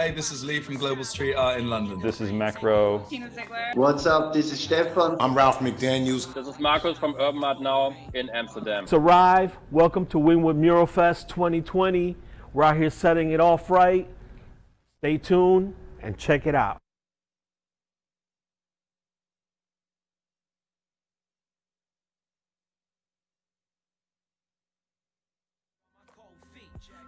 Hey, this is Lee from Global Street Art in London. This is Macro. What's up? This is Stefan. I'm Ralph McDaniels. This is Marcus from Urban Art Now in Amsterdam. It's Arrive. Welcome to Wynwood Mural Fest 2020. We're out here setting it off right. Stay tuned and check it out.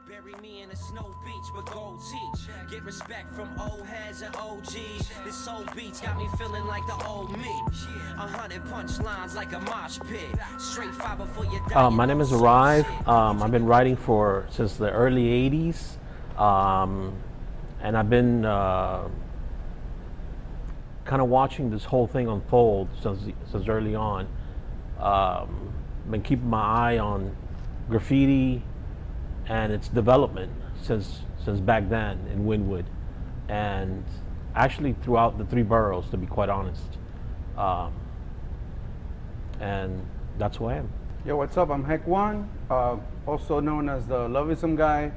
Bury me in a snow beach with gold teeth. Get respect from old heads and OGs. This soul beats got me feeling like the old me. 100 punchlines like a mosh pit. Straight fiber for your My name is Arrive. I've been writing since the early 80s. And I've been kind of watching this whole thing unfold since early on. Been keeping my eye on graffiti and its development since back then in Wynwood, and actually throughout the three boroughs, to be quite honest. And that's who I am. Yo, what's up? I'm Heck One, also known as the Lovism guy.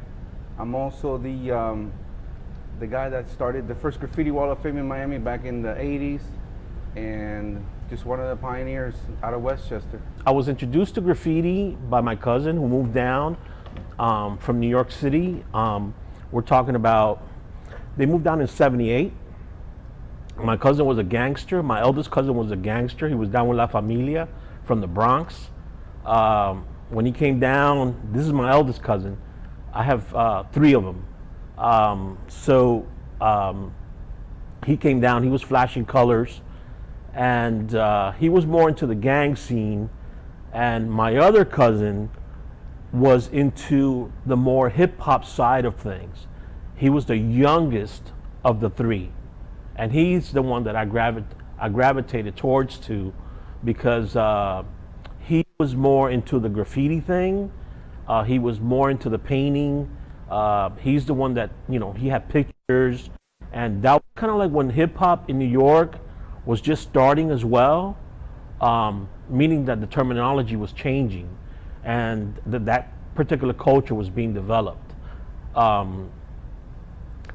I'm also the guy that started the first graffiti wall of fame in Miami back in the 80s, and just one of the pioneers out of Westchester. I was introduced to graffiti by my cousin who moved down from New York City. We're talking about, they moved down in 78. My cousin was a gangster. My eldest cousin was a gangster. He was down with La Familia from the Bronx. When he came down, this is my eldest cousin. I have three of them. He came down, he was flashing colors, and he was more into the gang scene. And my other cousin was into the more hip-hop side of things. He was the youngest of the three, and he's the one that I gravitated towards because he was more into the graffiti thing. He was more into the painting. He's the one that, he had pictures, and that was kind of like when hip-hop in New York was just starting as well, meaning that the terminology was changing and that particular culture was being developed.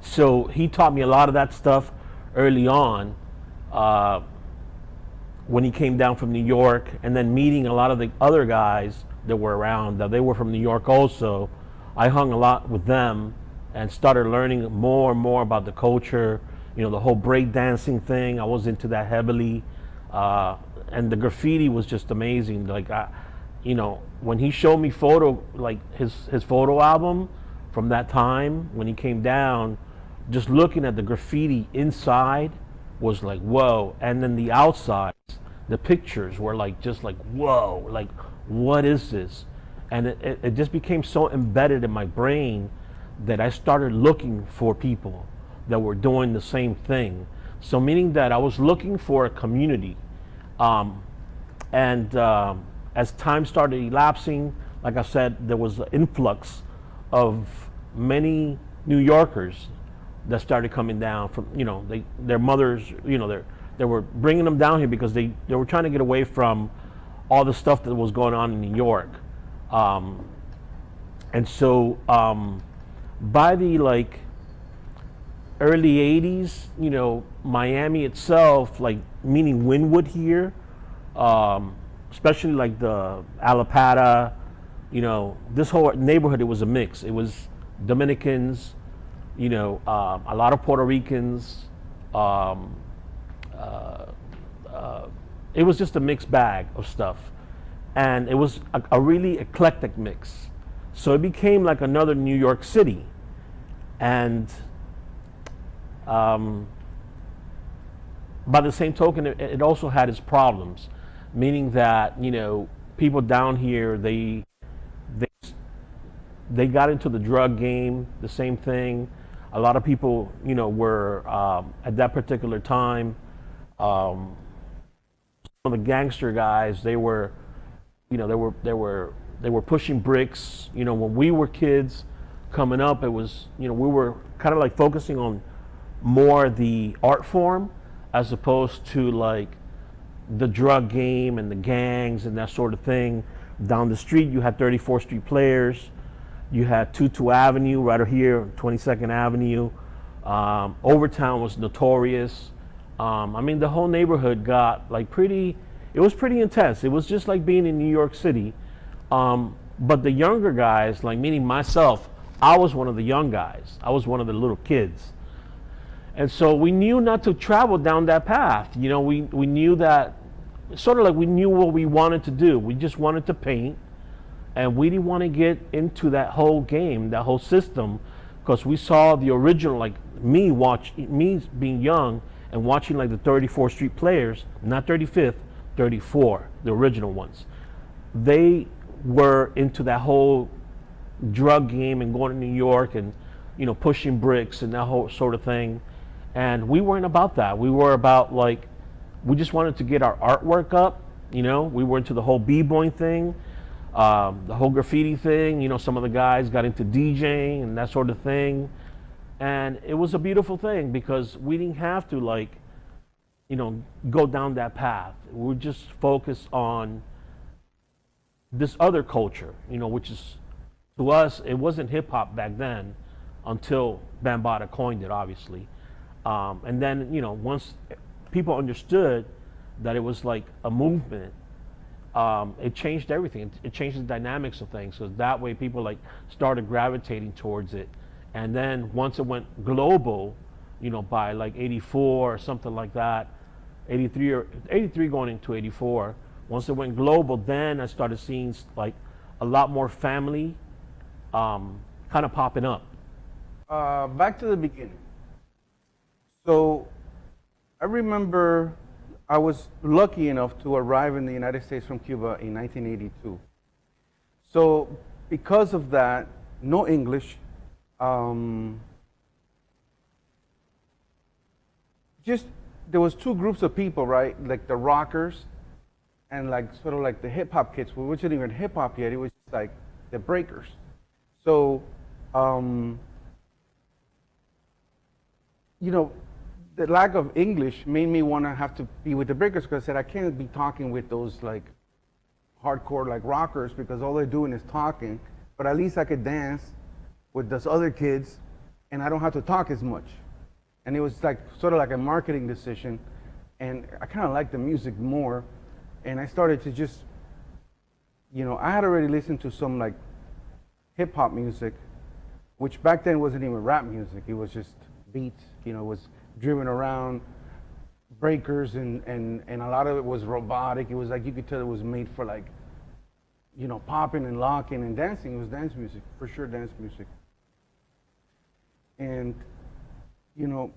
So he taught me a lot of that stuff early on when he came down from New York, and then meeting a lot of the other guys that were around, that they were from New York also. I hung a lot with them and started learning more and more about the culture, the whole break dancing thing. I was into that heavily. And the graffiti was just amazing. When he showed me his photo album from that time when he came down, just looking at the graffiti inside was like, whoa. And then the outsides, the pictures were just like, whoa, like, what is this? And it just became so embedded in my brain that I started looking for people that were doing the same thing. So meaning that I was looking for a community. As time started elapsing, like I said, there was an influx of many New Yorkers that started coming down from, their mothers, they were bringing them down here because they were trying to get away from all the stuff that was going on in New York. And so by the early 80s, Miami itself, meaning Wynwood here, especially the Alapata, this whole neighborhood, it was a mix. It was Dominicans, a lot of Puerto Ricans. It was just a mixed bag of stuff. And it was a really eclectic mix. So it became like another New York City. And by the same token, it also had its problems, meaning that, people down here, they got into the drug game, the same thing. A lot of people, were at that particular time, some of the gangster guys, they were pushing bricks. When we were kids coming up, it was, we were kind of focusing on more the art form as opposed to the drug game and the gangs and that sort of thing. Down the street, you had 34th Street Players. You had Tutu Avenue right here, 22nd Avenue. Overtown was notorious. I mean, the whole neighborhood got like it was pretty intense. It was just like being in New York City. But the younger guys, like meaning myself, I was one of the young guys. I was one of the little kids. And so we knew not to travel down that path. You know, we knew that, sort of like we knew what we wanted to do. We just wanted to paint, and we didn't want to get into that whole game, that whole system, because we saw the original, like me being young and watching like the 34th Street Players, not 35th, 34, the original ones. They were into that whole drug game and going to New York and, you know, pushing bricks and that whole sort of thing. And we weren't about that. We were about like, we just wanted to get our artwork up, you know. We were into the whole b-boying thing, the whole graffiti thing. You know, some of the guys got into DJing and that sort of thing. And it was a beautiful thing because we didn't have to like, you know, go down that path. We were just focused on this other culture, you know, which is, to us, it wasn't hip hop back then until Bambaataa coined it, obviously. And then, you know, once people understood that it was like a movement, it changed everything. It changed the dynamics of things. So that way people like started gravitating towards it. And then once it went global, you know, by like 84 or something like that, 83 going into 84, once it went global, then I started seeing like a lot more family kind of popping up. Back to the beginning. So I remember I was lucky enough to arrive in the United States from Cuba in 1982. So because of that, no English, just there was two groups of people, right? Like the rockers and like sort of like the hip hop kids, which wasn't even hip hop yet. It was just like the breakers. So, you know, the lack of English made me want to have to be with the breakers because I said I can't be talking with those like hardcore like rockers because all they're doing is talking. But at least I could dance with those other kids, and I don't have to talk as much. And it was like sort of like a marketing decision, and I kind of liked the music more. And I started to just, you know, I had already listened to some like hip hop music, which back then wasn't even rap music. It was just beats, you know, it was driven around breakers, and a lot of it was robotic. It was like, you could tell it was made for like, you know, popping and locking and dancing. It was dance music, for sure, dance music. And, you know,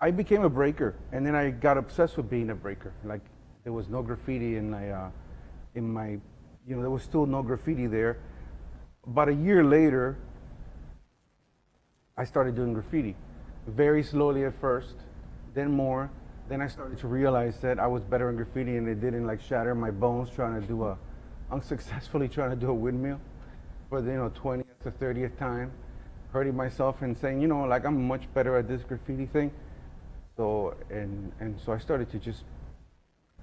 I became a breaker, and then I got obsessed with being a breaker. Like, there was no graffiti in my, you know, there was still no graffiti there. About a year later, I started doing graffiti. Very slowly at first, then more. Then I started to realize that I was better in graffiti and it didn't like shatter my bones trying to do unsuccessfully trying to do a windmill for the, you know, 20th to 30th time, hurting myself and saying, you know, like I'm much better at this graffiti thing. So, and so I started to just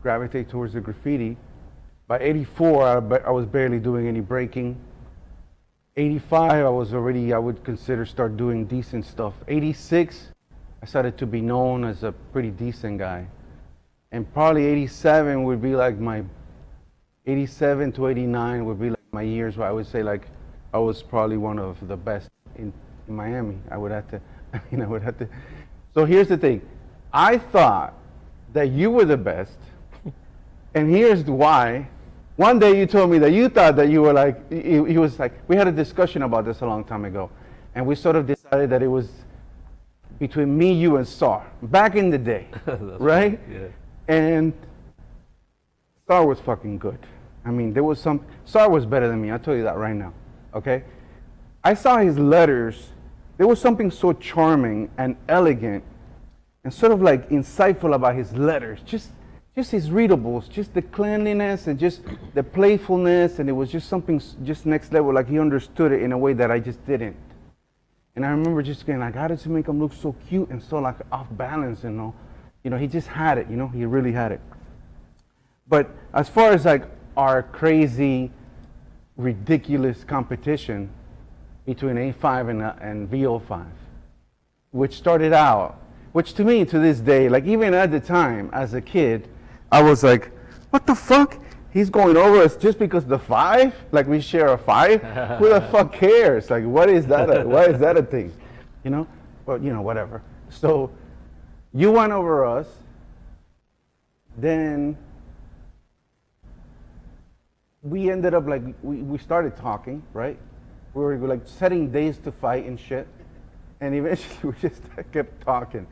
gravitate towards the graffiti. By 84, I was barely doing any breaking. 85, I was already, I would consider start doing decent stuff. 86, I started to be known as a pretty decent guy. And probably 87 would be like 87 to 89 would be like my years where I would say like, I was probably one of the best in Miami. I would have to. So here's the thing. I thought that you were the best. And here's why. One day you told me that you thought that you were like, he was like, we had a discussion about this a long time ago. And we sort of decided that it was between me, you, and Sar, back in the day, right? Yeah. And Sar was fucking good. I mean, Sar was better than me, I'll tell you that right now, okay? I saw his letters. There was something so charming and elegant and sort of like insightful about his letters. Just his readables, just the cleanliness and just the playfulness, and it was just something just next level, like he understood it in a way that I just didn't. And I remember just getting like, how did you make him look so cute and so like off balance, you know? You know, he just had it, you know, he really had it. But as far as like our crazy, ridiculous competition between A5 and VO5, which started out, which to me, to this day, like even at the time, as a kid, I was like, what the fuck? He's going over us just because the 5? Like we share a 5? Who the fuck cares? Like what is that? Why is that a thing? You know? Well, you know, whatever. So you went over us, then we ended up like, we started talking, right? We were like setting days to fight and shit. And eventually we just kept talking.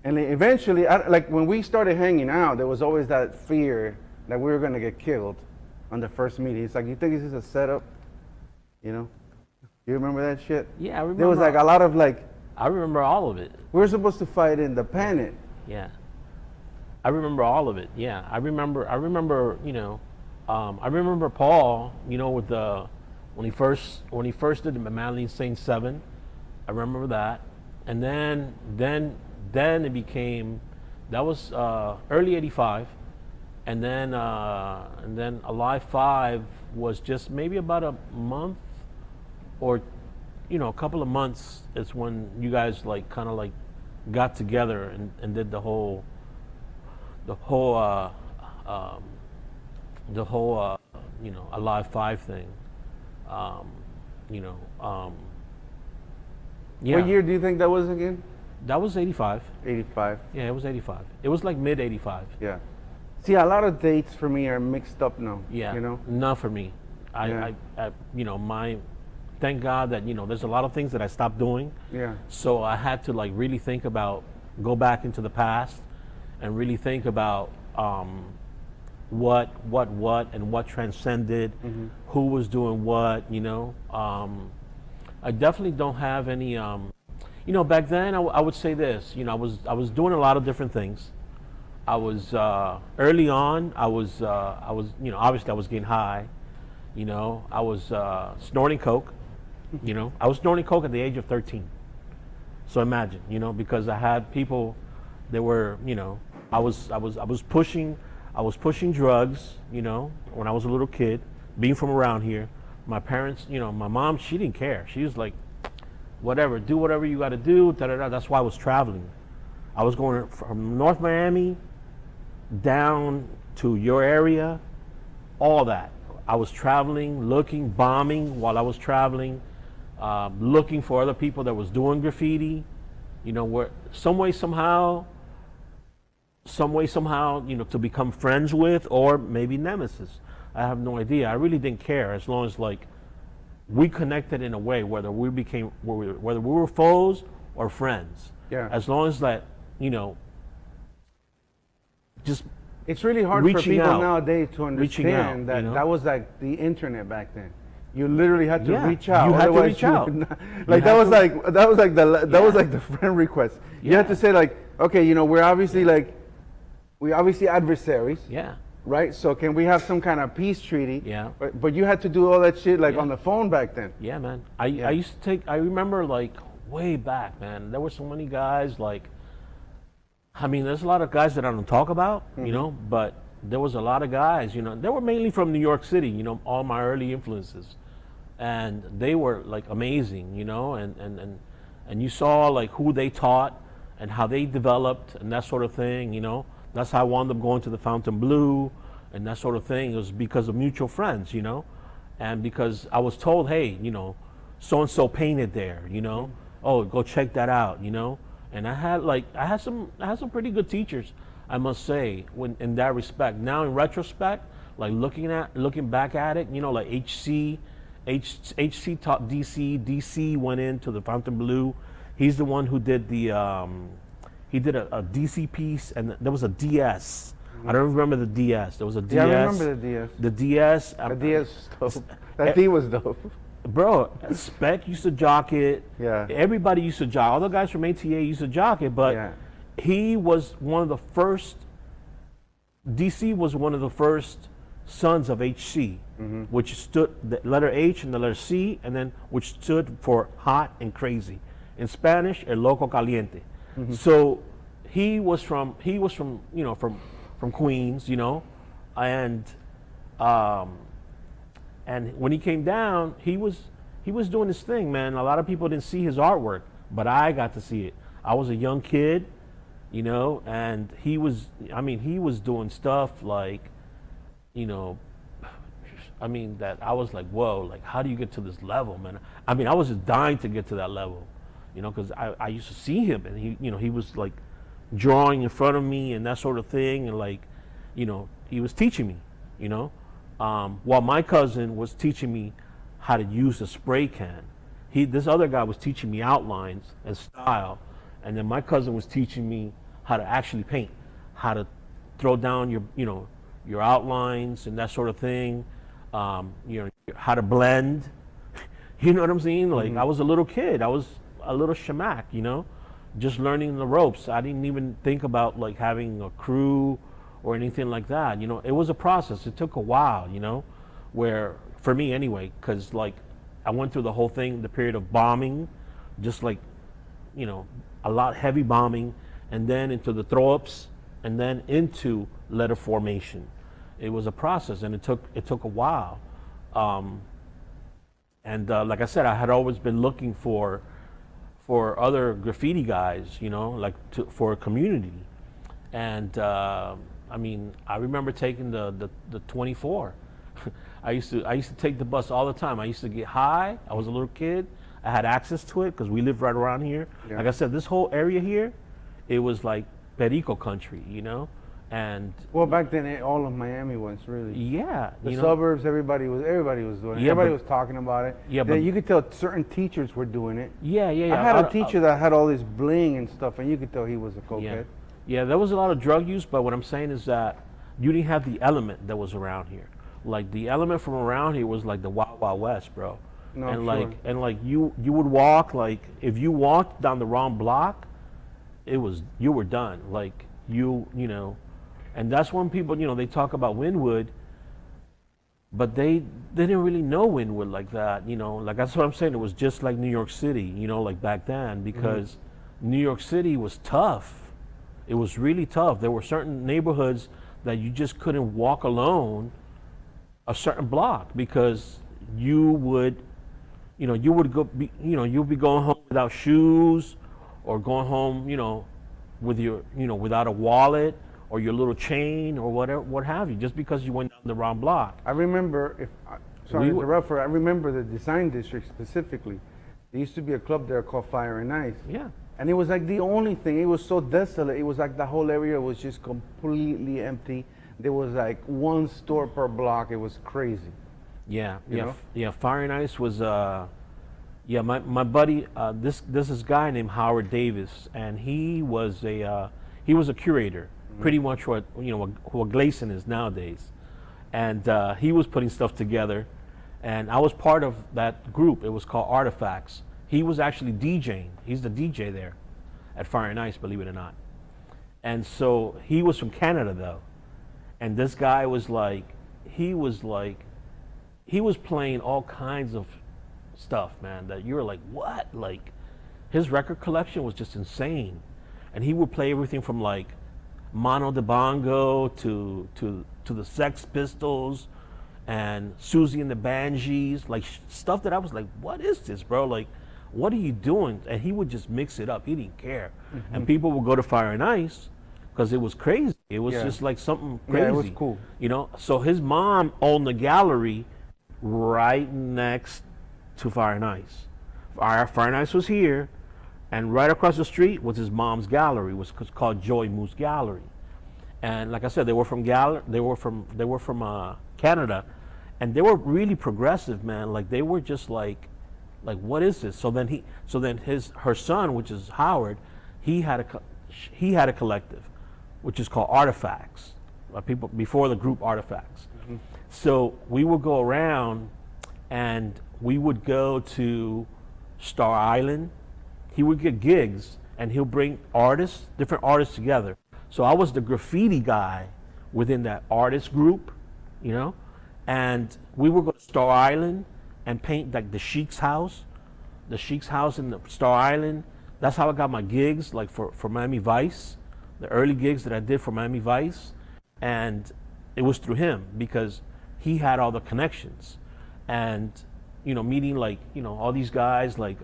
And then eventually, like when we started hanging out, there was always that fear that we were gonna get killed on the first meeting. It's like, you think this is a setup? You know? You remember that shit? Yeah, I remember. There was like a lot of like, I remember all of it. we were supposed to fight in the Panic. Yeah. I remember all of it. Yeah. I remember, you know, I remember Paul, you know, with the, when he first did the Manly Saint 7, I remember that. And then it became, that was early 85. And then Alive 5 was just maybe about a month or, you know, a couple of months is when you guys like kind of like got together and did the whole you know, Alive 5 thing. You know, yeah. What year do you think that was again? That was 85. 85. Yeah, it was 85. It was like mid 85. Yeah. See, a lot of dates for me are mixed up now. Yeah. You know? Not for me. Yeah. I you know, thank God that, you know, there's a lot of things that I stopped doing. Yeah. So I had to like really think about, go back into the past and really think about what and what transcended, who was doing what, you know. I definitely don't have any, you know, back then I would say this, you know, I was doing a lot of different things. I was, early on, I was, you know, obviously I was getting high, you know, I was snorting coke, you know, I was snorting coke at the age of 13. So imagine, you know, because I had people that were, you know, I was pushing drugs, you know, when I was a little kid, being from around here. My parents, you know, my mom, she didn't care. She was like, whatever, do whatever you got to do. Da-da-da. That's why I was traveling. I was going from North Miami down to your area, all that. I was traveling, looking, bombing while I was traveling, looking for other people that was doing graffiti, you know, where some way, somehow, you know, to become friends with, or maybe nemesis. I have no idea. I really didn't care, as long as like we connected in a way, whether we were foes or friends. Yeah. As long as that, you know, just it's really hard for reaching people out, nowadays to understand that you know? that was like the internet back then. You literally had to Yeah, reach out. you had to otherwise reach you out. would not- You like had that was to- like that was like the friend request. You had Yeah. to say like, okay, you know, we're obviously adversaries. yeah. Right? So can we have some kind of peace treaty? Yeah. But you had to do all that shit like Yeah. on the phone back then. Yeah, man. I used to take, I remember like way back, man, there were so many guys like, I mean, there's a lot of guys that I don't talk about, you know, but there was a lot of guys, you know, they were mainly from New York City, you know, all my early influences. And they were like amazing, you know, and you saw like who they taught and how they developed and that sort of thing, you know. That's how I wound up going to the Fountain Blue and that sort of thing. It was because of mutual friends, you know, and because I was told, hey, you know, so-and-so painted there, you know, oh, go check that out, you know. And I had some pretty good teachers, I must say, when in that respect. Now in retrospect, like looking back at it, you know, like HC taught DC went into the Fountain Blue. He's the one who did the he did a DC piece, and there was a DS. I don't remember the DS. There was a DS. Yeah, I remember the DS. The DS. The DS was dope. That D was dope. Bro, Spec used to jock it. Yeah. Everybody used to jock. All the guys from ATA used to jock it, but Yeah. he was one of the first. DC was one of the first sons of HC, which stood the letter H and the letter C, and then which stood for hot and crazy. In Spanish, el loco caliente. So he was from you know from Queens, you know, and when he came down, he was doing his thing, man. A lot of people didn't see his artwork, but I got to see it. I was a young kid, you know, and he was doing stuff like, you know, I mean, that I was like, whoa, like, how do you get to this level, man? I mean, I was just dying to get to that level, you know, because I used to see him, and he, you know, he was like drawing in front of me and that sort of thing, and like, you know, he was teaching me, you know, while my cousin was teaching me how to use a spray can. This other guy was teaching me outlines and style, and then my cousin was teaching me how to actually paint, how to throw down your, you know, your outlines and that sort of thing. You know, how to blend. You know what I'm saying? Like, I was a little kid. I was a little shamak, you know, just learning the ropes. I didn't even think about like having a crew or anything like that. You know, it was a process. It took a while, you know, where, for me anyway, because like I went through the whole thing, the period of bombing, just like, you know, a lot heavy bombing, and then into the throw-ups, and then into letter formation. It was a process, and it took a while. Like I said, I had always been looking for other graffiti guys, you know, like for a community. And I mean, I remember taking the 24. I used to take the bus all the time. I used to get high. I was a little kid. I had access to it because we lived right around here. Yeah. Like I said, this whole area here, it was like Perico country, you know. And well, back then, all of Miami was really. Yeah, the suburbs. Everybody was doing it. Yeah, everybody was talking about it. Yeah, but you could tell certain teachers were doing it. Yeah. I had a teacher that had all this bling and stuff, and you could tell he was a cokehead. Yeah, there was a lot of drug use, but what I'm saying is that you didn't have the element that was around here. Like the element from around here was like the Wild Wild West, bro. No, and like you would walk, like if you walked down the wrong block, you were done. Like you know. And that's when people, you know, they talk about Wynwood, but they didn't really know Wynwood like that, you know. Like, that's what I'm saying. It was just like New York City, you know, like back then, because New York City was tough. It was really tough. There were certain neighborhoods that you just couldn't walk alone a certain block because you'd be going home without shoes, or going home, you know, with your, you know, without a wallet, or your little chain, or whatever, what have you, just because you went down the wrong block. I remember, I remember the Design District specifically. There used to be a club there called Fire and Ice. Yeah. And it was like the only thing. It was so desolate. It was like the whole area was just completely empty. There was like one store per block. It was crazy. Yeah. Fire and Ice was, my buddy, this is a guy named Howard Davis, and he was a curator. Pretty much what Gleason is nowadays, and he was putting stuff together, and I was part of that group. It was called Artifacts. He was actually DJing. He's the DJ there at Fire and Ice, believe it or not. And so he was from Canada though, and this guy was he was playing all kinds of stuff, man, that you were like, what? Like, his record collection was just insane, and he would play everything from like Mono de Bongo to the Sex Pistols and Susie and the Banshees, like stuff that I was like, what is this, bro? Like, what are you doing? And he would just mix it up. He didn't care. And people would go to Fire and Ice because it was crazy. It was just like something crazy. Yeah, it was cool. You know, so his mom owned the gallery right next to Fire and Ice. Fire and Ice was here, and right across the street was his mom's gallery, was called Joy Moose Gallery. And like I said, they were from Canada, and they were really progressive, man. Like, they were just like what is this? So then her son, which is Howard, he had a collective, which is called Artifacts. People before the group Artifacts. So we would go around, and we would go to Star Island. He would get gigs, and he'll bring different artists together. So I was the graffiti guy within that artist group, you know, and we would go to Star Island and paint like the Sheik's house in the Star Island. That's how I got my gigs, like for Miami Vice, the early gigs that I did for Miami Vice, and it was through him because he had all the connections, and you know, meeting like, you know, all these guys like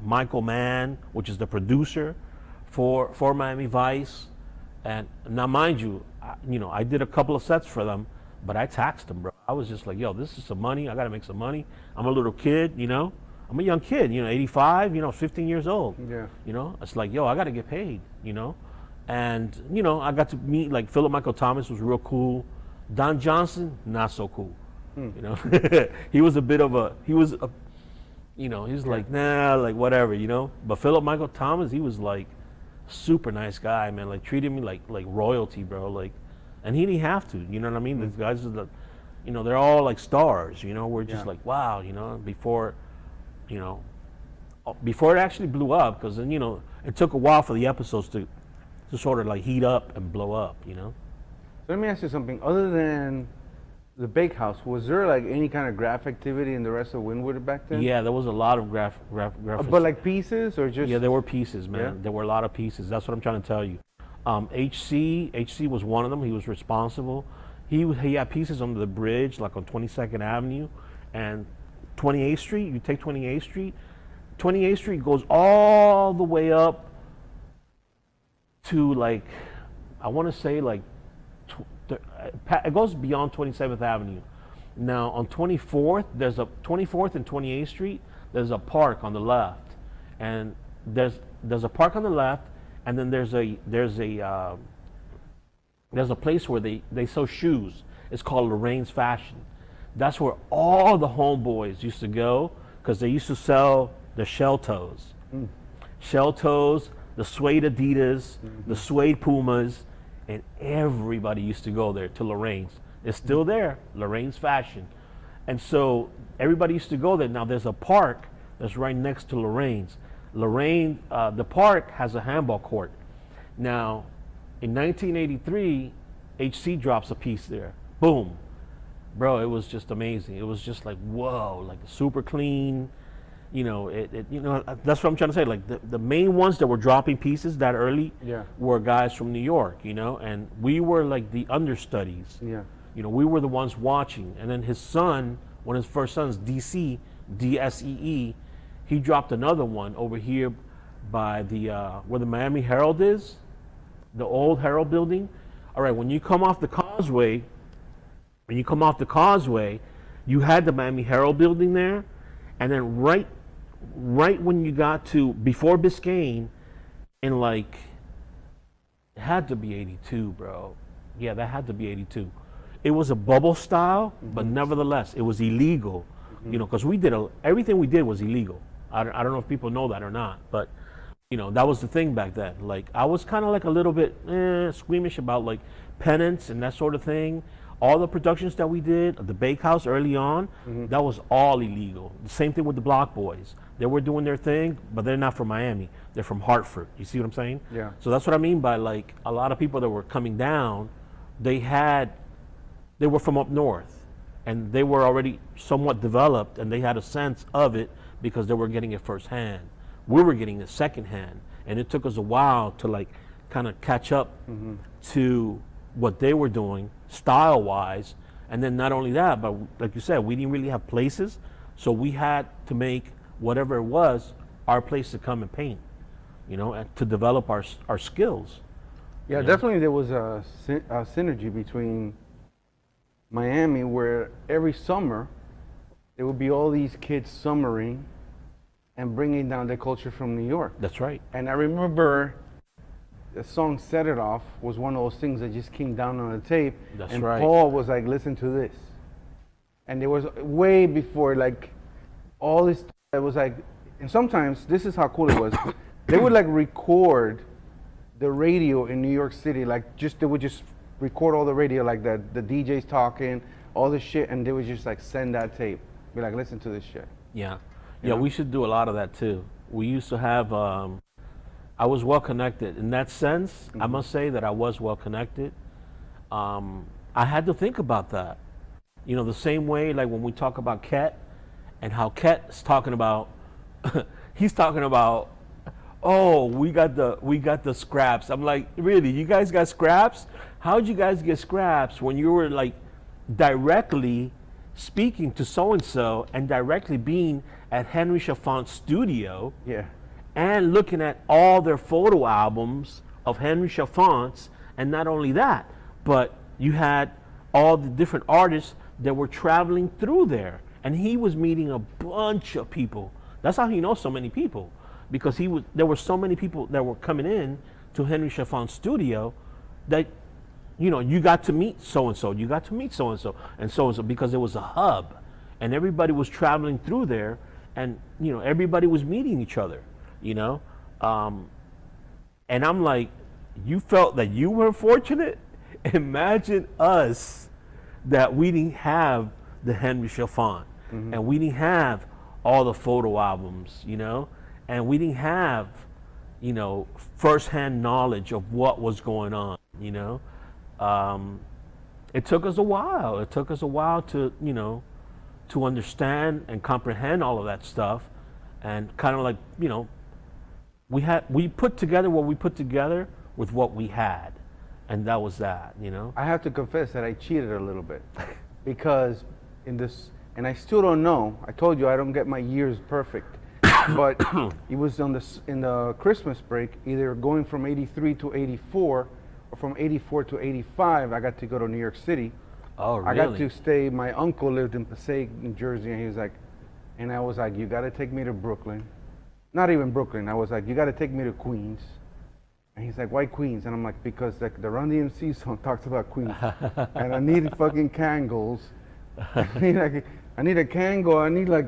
Michael Mann, which is the producer, for Miami Vice. And now, mind you, I did a couple of sets for them, but I taxed them, bro. I was just like, yo, this is some money. I got to make some money. I'm a little kid, I'm a young kid, 85, 15 years old. Yeah. It's like, yo, I got to get paid, And, I got to meet, like, Philip Michael Thomas was real cool. Don Johnson, not so cool. He was a bit of he was like, nah, like, whatever, But Philip Michael Thomas, he was, like, super nice guy, man. Like, treated me like royalty, bro. Like, and he didn't have to, you know what I mean? These guys are they're all, like, stars, We're just like, wow, before it actually blew up, because then, it took a while for the episodes to sort of, like, heat up and blow up, So let me ask you something. Other than the bakehouse, was there, like, any kind of graph activity in the rest of Wynwood back then? Yeah, there was a lot of graphics. But, like, pieces or just? Yeah, there were pieces, man. Yeah? There were a lot of pieces. That's what I'm trying to tell you. HC was one of them. He was responsible. He had pieces under the bridge, like on 22nd Avenue and 28th Street. You take 28th Street. 28th Street goes all the way up to, like, I want to say, like, it goes beyond 27th Avenue. Now on 24th, there's a 24th and 28th Street. There's a park on the left, and there's a park on the left, and then there's a place where they sell shoes. It's called Lorraine's Fashion. That's where all the homeboys used to go, because they used to sell the shell toes, the suede Adidas, the suede Pumas. And everybody used to go there to Lorraine's. It's still there, Lorraine's Fashion. And so everybody used to go there. Now there's a park that's right next to Lorraine's. The park has a handball court. Now, in 1983, HC drops a piece there. Boom. Bro, it was just amazing. It was just like, whoa, like super clean. That's what I'm trying to say. Like, the main ones that were dropping pieces that early were guys from New York, and we were like the understudies. Yeah. We were the ones watching. And then his son, one of his first sons, DC, DSEE, he dropped another one over here by the where the Miami Herald is, the old Herald building. All right, when you come off the causeway, you had the Miami Herald building there, and then right when you got to before Biscayne, in, like, it had to be 82, bro. Yeah, that had to be 82. It was a bubble style, but nevertheless, it was illegal. Because everything we did was illegal. I don't know if people know that or not, but that was the thing back then. Like, I was kind of like a little bit squeamish about, like, penance and that sort of thing. All the productions that we did, the Bakehouse early on, that was all illegal. The same thing with the Block Boys. They were doing their thing, but they're not from Miami. They're from Hartford. You see what I'm saying? Yeah. So that's what I mean by, like, a lot of people that were coming down, they were from up north, and they were already somewhat developed, and they had a sense of it because they were getting it firsthand. We were getting it secondhand, and it took us a while to, like, kind of catch up to what they were doing style-wise. And then not only that, but like you said, we didn't really have places, so we had to make whatever it was our place to come and paint, and to develop our skills. Yeah, definitely there was a synergy between Miami, where every summer there would be all these kids summering and bringing down the culture from New York. That's right. And I remember the song Set It Off was one of those things that just came down on the tape. That's and right. Paul was like, listen to this. And there was way before, like, all this, it was like, and sometimes, this is how cool it was, they would, like, record the radio in New York City, like, they would just record all the radio, like the DJs talking, all this shit, and they would just, like, send that tape. Be like, listen to this shit. Yeah. You Yeah, know? we should do a lot of that too. We used to have, I was well connected. In that sense, I must say that I was well connected. I had to think about that. The same way, like, when we talk about Ket, and how Ket's talking about, he's talking about, oh, we got the scraps. I'm like, really? You guys got scraps? How'd you guys get scraps when you were, like, directly speaking to so-and-so and directly being at Henry Chalfont's studio? Yeah. and looking at all their photo albums of Henry Chalfant's, and not only that, but you had all the different artists that were traveling through there, and he was meeting a bunch of people. That's how he knows so many people, because there were so many people that were coming in to Henry Chalfant's studio that, you got to meet so-and-so, you got to meet so-and-so, and so-and-so, because it was a hub, and everybody was traveling through there, and, everybody was meeting each other, and I'm like, you felt that you were fortunate? Imagine us that we didn't have the Henry Chalfant, and we didn't have all the photo albums, and we didn't have, firsthand knowledge of what was going on, It took us a while. It took us a while to, to understand and comprehend all of that stuff, and kind of like, we put together what we put together with what we had, and that was that, I have to confess that I cheated a little bit because in this, and I still don't know. I told you I don't get my years perfect, but it was in the Christmas break, either going from 83 to 84 or from 84 to 85. I got to go to New York City. Oh, really? I got to stay. My uncle lived in Passaic, New Jersey, and he was like, and I was like, you got to take me to Brooklyn. Not even Brooklyn. I was like, you got to take me to Queens. And he's like, why Queens? And I'm like, because the Run DMC song talks about Queens. And I need fucking Kangles. I need a Kangol. I need like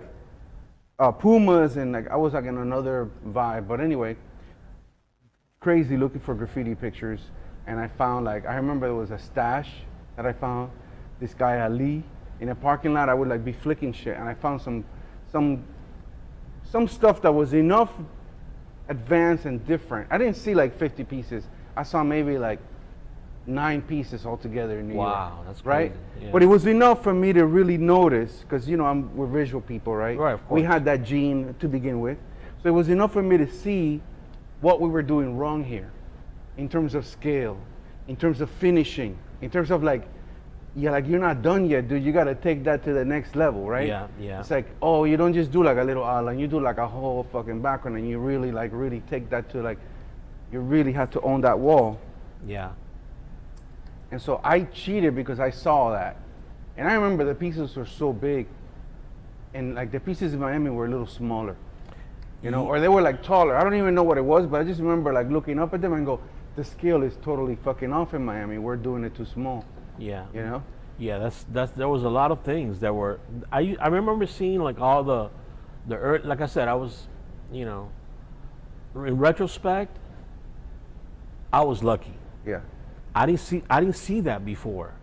Pumas. And like, I was like in another vibe. But anyway, crazy looking for graffiti pictures. And I found like, I remember there was a stash that I found. This guy Ali in a parking lot. I would like be flicking shit. And I found some stuff that was enough advanced and different. I didn't see like 50 pieces. I saw maybe like 9 pieces altogether in New York. Wow, that's crazy. Right? Yeah. But it was enough for me to really notice, because we're visual people, right? Right, of course. We had that gene to begin with. So it was enough for me to see what we were doing wrong here in terms of scale, in terms of finishing, in terms of like, like you're not done yet, dude. You got to take that to the next level, right? Yeah, yeah. It's like, oh, you don't just do like a little outline. You do like a whole fucking background, and you really take that to like, you really have to own that wall. Yeah. And so I cheated because I saw that. And I remember the pieces were so big, and like the pieces in Miami were a little smaller, or they were like taller. I don't even know what it was, but I just remember like looking up at them and go, the scale is totally fucking off in Miami. We're doing it too small. Yeah. Yeah, that's there was a lot of things that were, I remember seeing like all the like I said, I was, in retrospect, I was lucky. Yeah. I didn't see that before.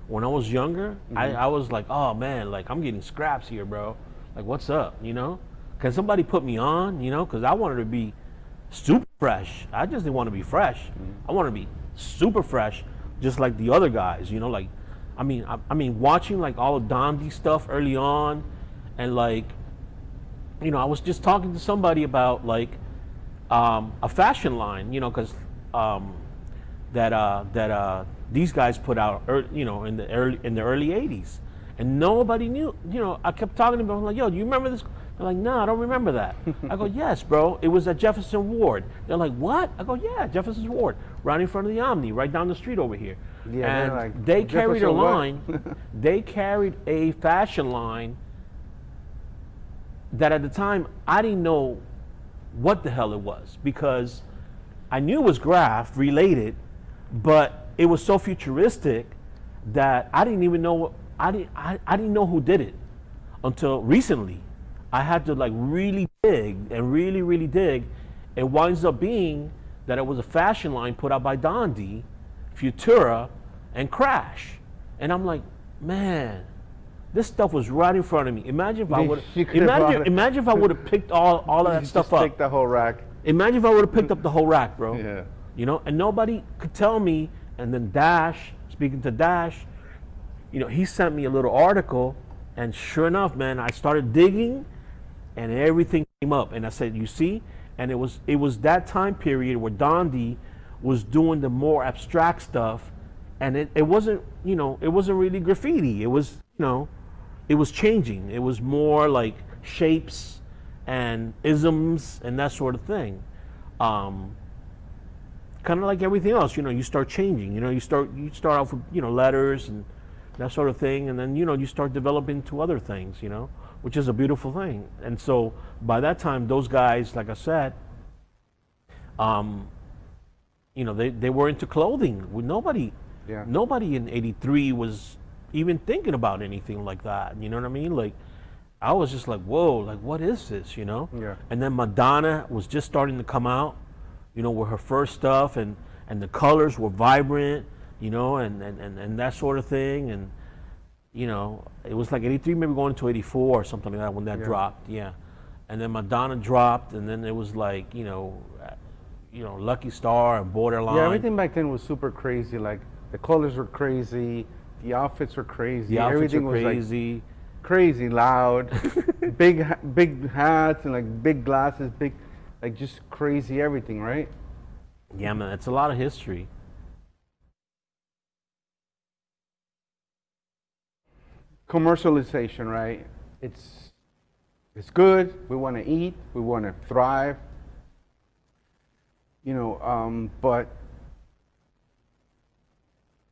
When I was younger, I was like, oh man, like I'm getting scraps here, bro. Like, what's up, Can somebody put me on, because I wanted to be super fresh. I just didn't want to be fresh. I wanted to be super fresh, just like the other guys, like, I mean, watching like all of Dondi stuff early on, and like, I was just talking to somebody about like a fashion line, because that these guys put out, in the early '80s, and nobody knew. I kept talking to them. I'm like, yo, do you remember this? They're like, no, I don't remember that. I go, yes, bro. It was at Jefferson Ward. They're like, what? I go, yeah, Jefferson Ward, right in front of the Omni, right down the street over here. Yeah, and like, they carried a Jefferson what? line. They carried a fashion line that at the time I didn't know what the hell it was, because I knew it was graph related, but it was so futuristic that I didn't even know I didn't know who did it until recently. I had to like really dig and really dig. It winds up being that it was a fashion line put out by Dondi, Futura, and Crash. And I'm like, man, this stuff was right in front of me. Imagine if I would imagine if I would have picked all of that stuff up. Take the whole rack. Imagine if I would have picked up the whole rack, bro. Yeah. And nobody could tell me. And then Dash, speaking to Dash, he sent me a little article, and sure enough, man, I started digging, and everything came up. And I said, you see? And it was that time period where Dondi was doing the more abstract stuff, and it wasn't, it wasn't really graffiti. It was, it was changing. It was more like shapes and isms and that sort of thing. Kind of like everything else, you start changing. You start off with letters and that sort of thing, and then you start developing to other things, which is a beautiful thing. And so by that time, those guys, like I said, they were into clothing. Nobody in '83 was even thinking about anything like that. You know what I mean? Like, I was just like, whoa, like, what is this? Yeah. And then Madonna was just starting to come out, with her first stuff, and the colors were vibrant, and that sort of thing. And, it was like '83, maybe going into '84 or something like that when that dropped. Yeah. And then Madonna dropped, and then it was like, Lucky Star and Borderline. Yeah, everything back then was super crazy. Like, the colors were crazy, the outfits were crazy. The outfits everything were was crazy. like crazy loud, big hats and like big glasses, like just crazy everything, right? Yeah, man, it's a lot of history. Commercialization, right? It's good. We want to eat. We want to thrive. But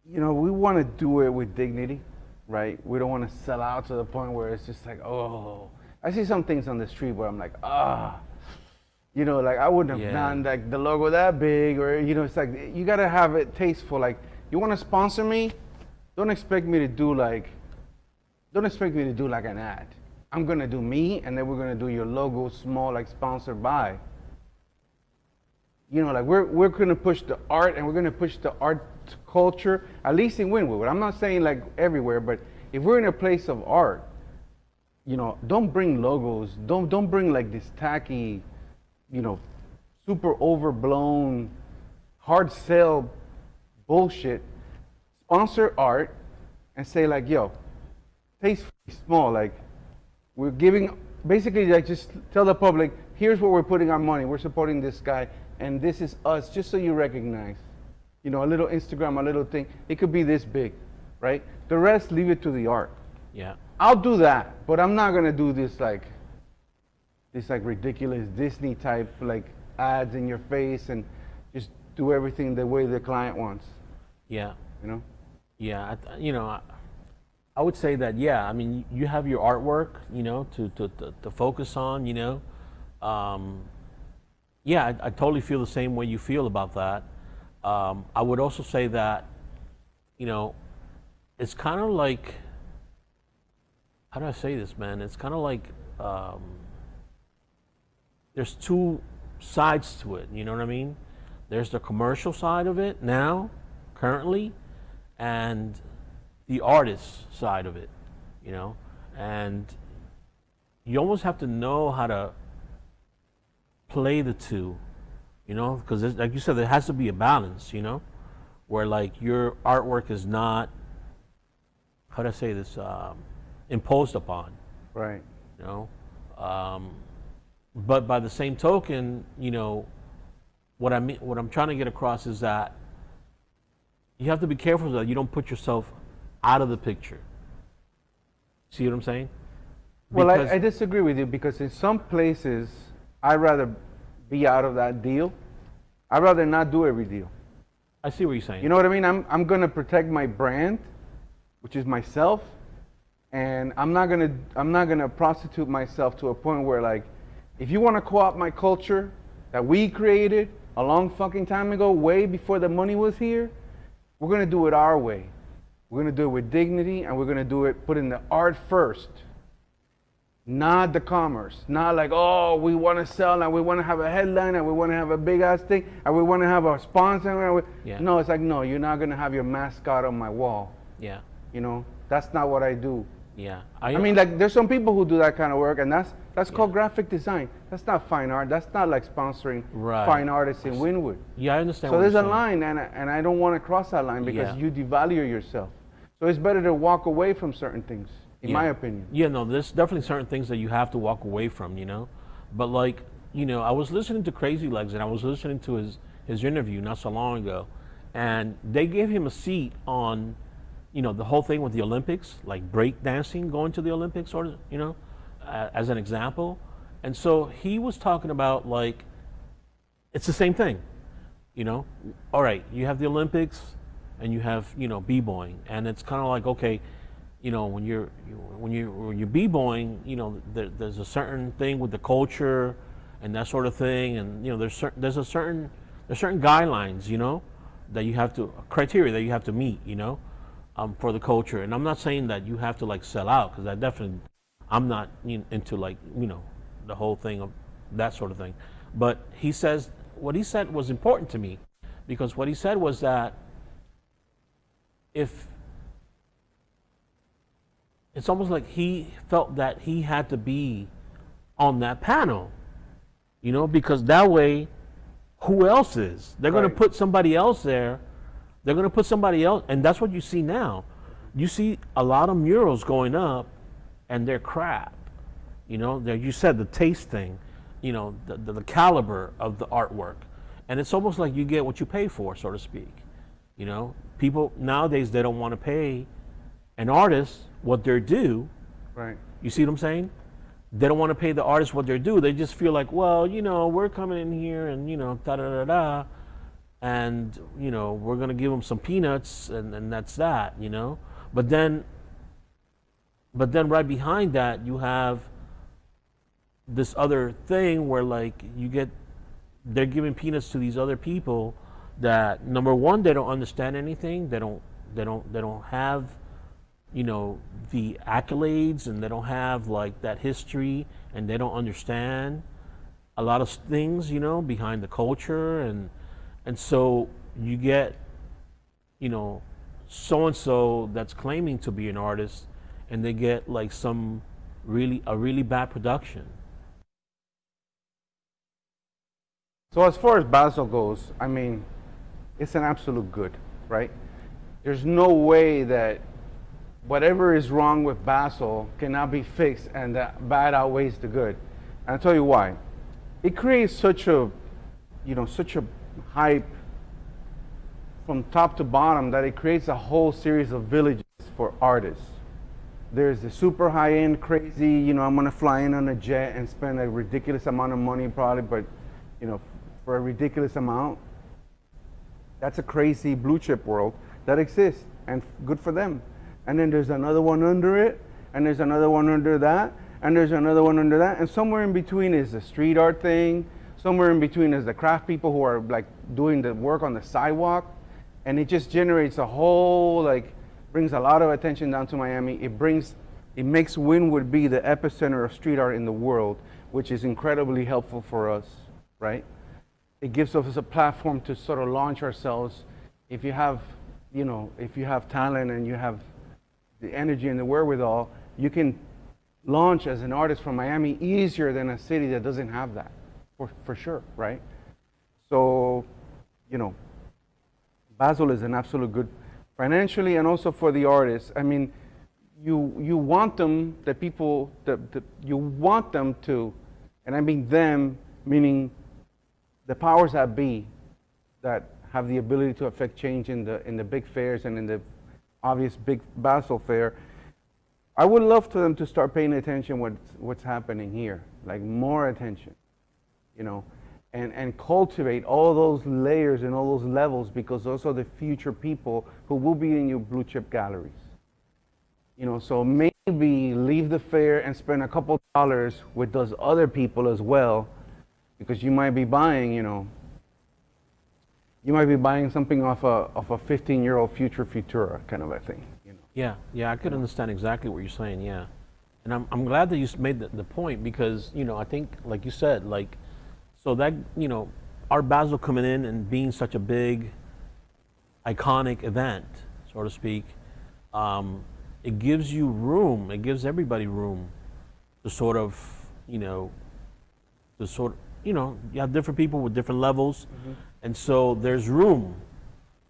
we want to do it with dignity, right? We don't want to sell out to the point where it's just like, oh. I see some things on the street where I'm like, like I wouldn't have done like the logo that big, or it's like you gotta have it tasteful. Like, you want to sponsor me, don't expect me to do like an ad. I'm gonna do me, and then we're gonna do your logo small, like sponsored by. Like we're gonna push the art, and we're gonna push the art culture, at least in Wynwood. I'm not saying like everywhere, but if we're in a place of art, don't bring logos. Don't bring like this tacky, super overblown, hard sell bullshit. Sponsor art and say like, yo, tastefully small. Like, we're giving, basically, like, just tell the public, here's where we're putting our money. We're supporting this guy, and this is us, just so you recognize. A little Instagram, a little thing. It could be this big, right? The rest, leave it to the art. Yeah. I'll do that, but I'm not gonna do this ridiculous Disney type like ads in your face and just do everything the way the client wants. Yeah. Yeah. I would say that, yeah. I mean, you have your artwork, to focus on. Yeah, I totally feel the same way you feel about that. I would also say that, it's kind of like, how do I say this, man? It's kind of like, there's two sides to it, you know what I mean? There's the commercial side of it now, currently, and the artist side of it, and you almost have to know how to play the two, because like you said, there has to be a balance, where like your artwork is not, how do I say this, imposed upon, right? But by the same token, what I'm trying to get across is that you have to be careful that you don't put yourself out of the picture. See what I'm saying? Well, I disagree with you, because in some places, I'd rather be out of that deal. I'd rather not do every deal. I see what you're saying. You know what I mean? I'm gonna protect my brand, which is myself, and I'm not gonna prostitute myself to a point where, like, if you want to co-opt my culture that we created a long fucking time ago, way before the money was here, we're gonna do it our way. We're gonna do it with dignity, and we're gonna do it putting the art first, not the commerce. Not like, oh, we want to sell, and we want to have a headline, and we want to have a big ass thing, and we want to have a sponsor. Yeah. No, it's like, no, you're not gonna have your mascot on my wall. Yeah. That's not what I do. Yeah. I mean, like, there's some people who do that kind of work, and that's called graphic design. That's not fine art. That's not like sponsoring fine artists in Wynwood. Yeah, I understand. So there's a line, and I don't want to cross that line, because you devalue yourself. So it's better to walk away from certain things, in my opinion. Yeah, no, there's definitely certain things that you have to walk away from, But like, I was listening to Crazy Legs, and I was listening to his interview not so long ago, and they gave him a seat on, the whole thing with the Olympics, like break dancing going to the Olympics, or as an example. And so he was talking about like, it's the same thing, you know. All right, you have the Olympics, and you have b-boying, and it's kind of like, okay, when you're b-boying, there's a certain thing with the culture and that sort of thing, and there's certain guidelines, that you have to, criteria that you have to meet, for the culture. And I'm not saying that you have to like sell out, because I'm not into like the whole thing of that sort of thing. But what he said was important to me, because what he said was that if it's almost like he felt that he had to be on that panel, because that way, who else is? They're going to put somebody else there. They're going to put somebody else, and that's what you see now. You see a lot of murals going up, and they're crap. You said the taste thing, the caliber of the artwork, and it's almost like you get what you pay for, so to speak. People nowadays, they don't want to pay an artist what they're due. Right. You see what I'm saying? They don't want to pay the artist what they're due. They just feel like, well, we're coming in here and da da da da, and we're gonna give them some peanuts, and that's that. But then right behind that, you have this other thing where like they're giving peanuts to these other people that, number one, they don't understand anything. They don't have the accolades, and they don't have like that history, and they don't understand a lot of things behind the culture, and so you get so and so that's claiming to be an artist, and they get like a really bad production. So as far as Basel goes, I mean, it's an absolute good, right? There's no way that whatever is wrong with Basel cannot be fixed, and that bad outweighs the good. And I'll tell you why. It creates such a hype from top to bottom that it creates a whole series of villages for artists. There's the super high-end crazy, I'm gonna fly in on a jet and spend a ridiculous amount of money probably, but for a ridiculous amount. That's a crazy blue chip world that exists, and good for them. And then there's another one under it, and there's another one under that, and there's another one under that, and somewhere in between is the street art thing, somewhere in between is the craft people who are like doing the work on the sidewalk, and it just generates a whole, like, brings a lot of attention down to Miami. It makes Wynwood be the epicenter of street art in the world, which is incredibly helpful for us, right? It gives us a platform to sort of launch ourselves. If you have talent and you have the energy and the wherewithal, you can launch as an artist from Miami easier than a city that doesn't have that, for sure, right? So, Basel is an absolute good financially, and also for the artists. I mean, you want them, you want them to, and I mean them, meaning the powers that be, that have the ability to affect change in the big fairs and in the obvious big Basel fair. I would love for them to start paying attention what's happening here, like more attention, and cultivate all those layers and all those levels, because those are the future people who will be in your blue chip galleries. So maybe leave the fair and spend a couple dollars with those other people as well, because you might be buying, something off a 15-year-old future Futura kind of a thing. Yeah, I could understand exactly what you're saying. Yeah, and I'm glad that you made the point, because I think, like you said, like, so that Art Basel coming in and being such a big, iconic event, so to speak, it gives you room. It gives everybody room to sort of, you have different people with different levels, and so there's room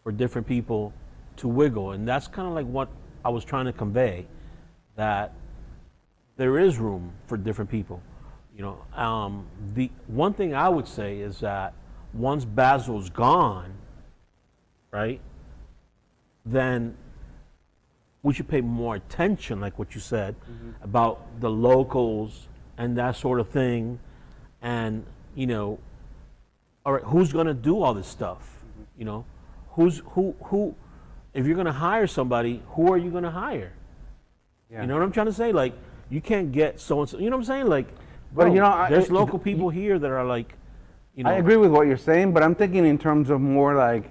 for different people to wiggle, and that's kind of like what I was trying to convey, that there is room for different people. The one thing I would say is that once Basil's gone, right, then we should pay more attention, like what you said, about the locals and that sort of thing, and you know, all right, who's going to do all this stuff? You know, who? If you're going to hire somebody, who are you going to hire? Yeah. You know what I'm trying to say? Like, you can't get so and so. You know what I'm saying? Like, But, bro, you know, there's local people here that are like, you know. I agree with what you're saying, but I'm thinking in terms of more like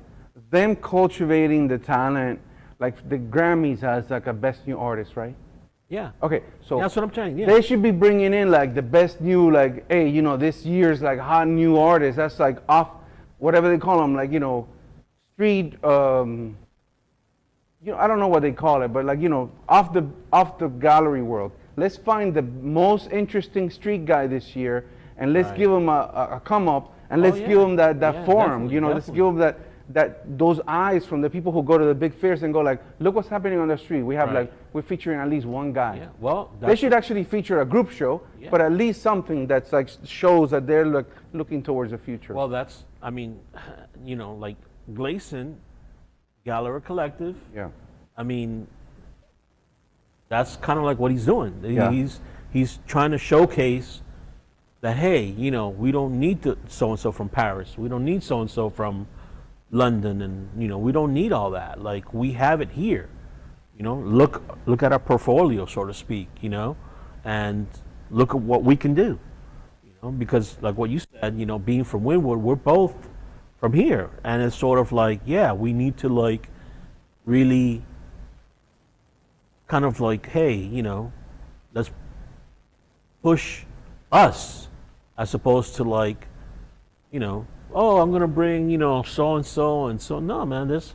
them cultivating the talent. Like the Grammys has like a best new artist, right? Yeah. Okay, so That's what I'm saying. Yeah. they should be bringing in like the best new, like, hey, you know, this year's like hot new artist. That's like off, whatever they call them, like, you know, street. You know, I don't know what they call it, but like, you know, off the gallery world. Let's find the most interesting street guy this year, and let's give him a come up, and let's give him that forum. You know, let's give him those eyes from the people who go to the big fairs and go like, look what's happening on the street. We have like, we're featuring at least one guy. Yeah. Well, they should actually feature a group show, but at least something that's like shows that they're looking towards the future. Well, that's, I mean, you know, like Gleason, Gallery Collective. Yeah. I mean, that's kind of like what he's doing. Yeah. He's trying to showcase that, hey, you know, we don't need so and so from Paris. We don't need so and so from London, and you know, we don't need all that. Like, we have it here. You know, look at our portfolio, so to speak. You know, and look at what we can do. You know, because like what you said, you know, being from Wynwood, we're both from here, and it's sort of like, yeah, we need to like really kind of like, hey, you know, let's push us as opposed to like, you know, oh, I'm gonna bring, you know, so and so and so. No, man, there's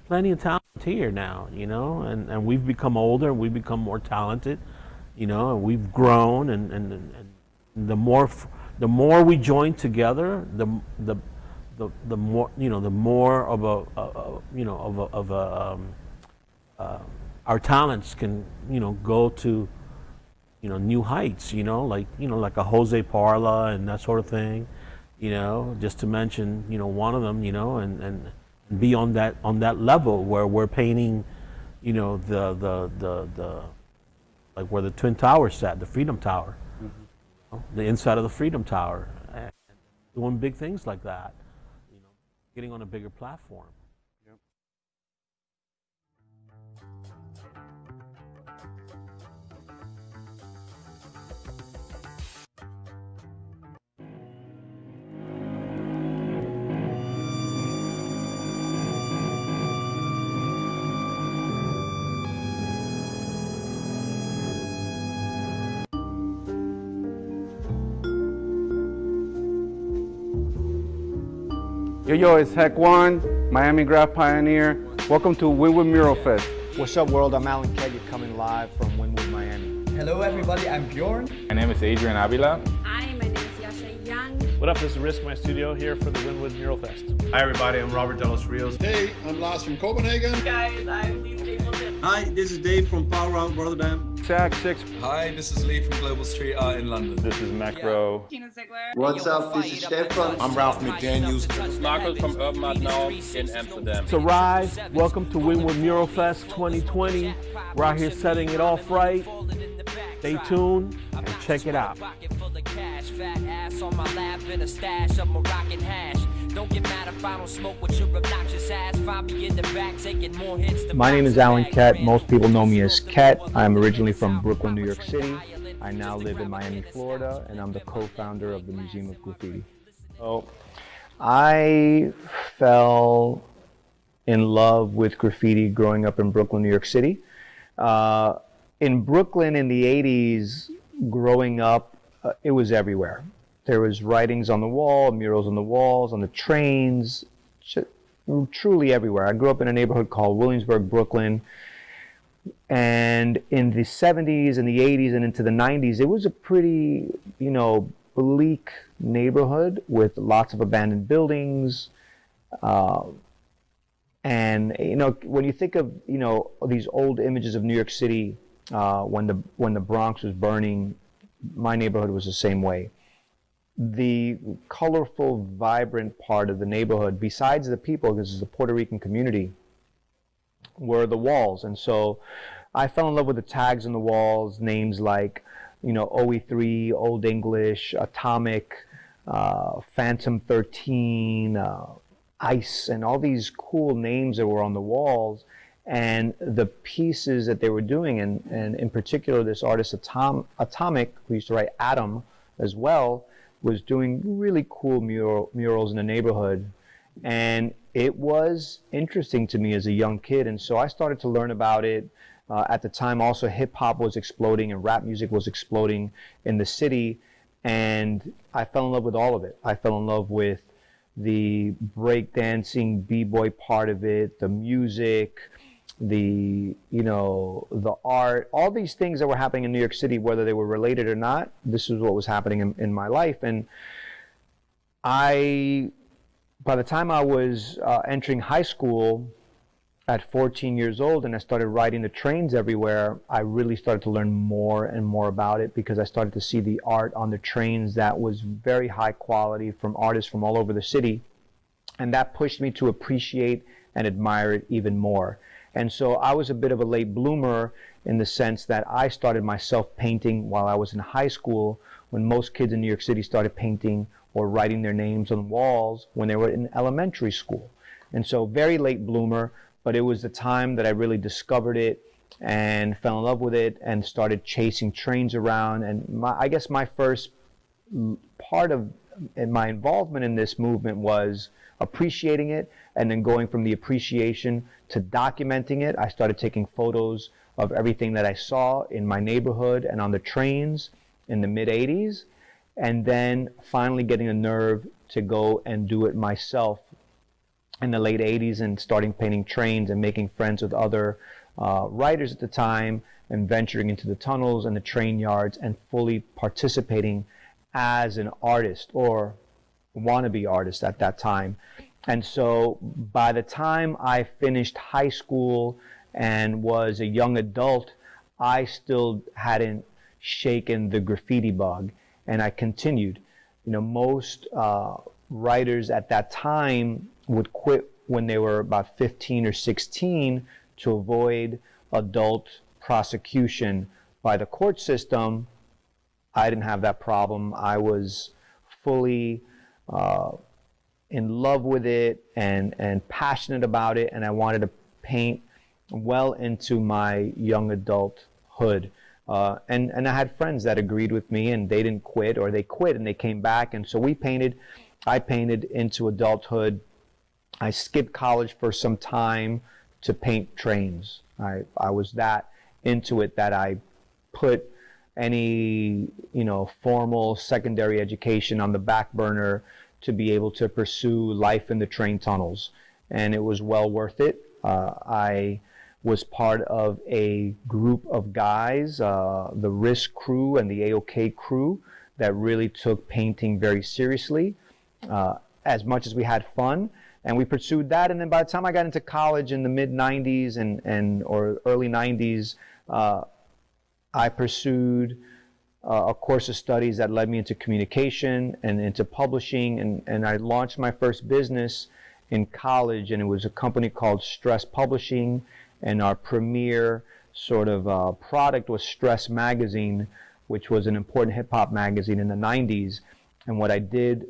plenty of talent here now, you know, and we've become older and we've become more talented, you know, and we've grown, and the more we join together, the more, you know, the more of our talents can, you know, go to, you know, new heights, you know, like a Jose Parla and that sort of thing, you know, just to mention, you know, one of them, you know, and be on that level where we're painting, you know, the like where the Twin Towers sat, the Freedom Tower, you know, the inside of the Freedom Tower, and doing big things like that, you know, getting on a bigger platform. Yo, it's Heck One, Miami Graph Pioneer. Welcome to Wynwood Mural Fest. What's up, world? I'm Alan Keggett, coming live from Wynwood, Miami. Hello, everybody. I'm Bjorn. My name is Adrian Avila. Hi, my name is Yasha Young. What up, this is Risk, my studio here for the Wynwood Mural Fest. Hi everybody, I'm Robert De Los Rios. Hey, I'm Lars from Copenhagen. Hey guys, I'm Lee Stapleton. Hi, this is Dave from Power Round Rotterdam. Sack 6. Hi, this is Lee from Global Street Art in London. This is Macro. Tina Ziegler. What's up? This is Stefan. I'm Ralph McDaniels. Marcus from Urban Art Now in Amsterdam. It's arrived. Welcome to Wynwood Mural Fest 2020. We're out here setting it off right. Stay tuned and check it out. My name is Alan Kett. Most people know me as Kett. I'm originally from Brooklyn, New York City. I now live in Miami, Florida, and I'm the co-founder of the Museum of Graffiti. So, I fell in love with graffiti growing up in Brooklyn, New York City. In Brooklyn in the 80s, growing up, it was everywhere. There was writings on the wall, murals on the walls, on the trains, truly everywhere. I grew up in a neighborhood called Williamsburg, Brooklyn. And in the 70s and the 80s and into the 90s, it was a pretty, you know, bleak neighborhood with lots of abandoned buildings. And, you know, when you think of, you know, these old images of New York City, when the Bronx was burning, my neighborhood was the same way. The colorful, vibrant part of the neighborhood, besides the people, because it's a Puerto Rican community, were the walls. And so I fell in love with the tags on the walls, names like OE3, Old English, Atomic, Phantom 13, Ice, and all these cool names that were on the walls. And the pieces that they were doing, and in particular this artist Atomic, who used to write Atom as well, was doing really cool murals in the neighborhood. And it was interesting to me as a young kid, and so I started to learn about it. At the time also hip-hop was exploding and rap music was exploding in the city, and I fell in love with all of it. I fell in love with the breakdancing, b-boy part of it, the music, the art, all these things that were happening in New York City, whether they were related or not. This is what was happening in my life. And by the time I was entering high school at 14 years old and I started riding the trains everywhere, I really started to learn more and more about it, because I started to see the art on the trains that was very high quality from artists from all over the city. And that pushed me to appreciate and admire it even more. And so I was a bit of a late bloomer in the sense that I started myself painting while I was in high school, when most kids in New York City started painting or writing their names on walls when they were in elementary school. And so very late bloomer, but it was the time that I really discovered it and fell in love with it and started chasing trains around. And I guess my first part of my involvement in this movement was appreciating it, and then going from the appreciation to documenting it. I started taking photos of everything that I saw in my neighborhood and on the trains in the mid-'80s, and then finally getting a nerve to go and do it myself in the late 80s and starting painting trains and making friends with other writers at the time and venturing into the tunnels and the train yards and fully participating as an artist or wannabe artist at that time. And so by the time I finished high school and was a young adult, I still hadn't shaken the graffiti bug, and I continued. Most writers at that time would quit when they were about 15 or 16 to avoid adult prosecution by the court system. I didn't have that problem. I was fully in love with it and passionate about it, and I wanted to paint well into my young adulthood. And I had friends that agreed with me, and they didn't quit, or they quit and they came back, and so I painted into adulthood. I skipped college for some time to paint trains. I was that into it that I put any formal secondary education on the back burner to be able to pursue life in the train tunnels, and it was well worth it. I was part of a group of guys, the Risk crew and the AOK crew, that really took painting very seriously, as much as we had fun, and we pursued that. And then by the time I got into college in the mid-'90s or early '90s, I pursued a course of studies that led me into communication and into publishing, and I launched my first business in college, and it was a company called Stress Publishing, and our premier sort of product was Stress Magazine, which was an important hip-hop magazine in the '90s. And what I did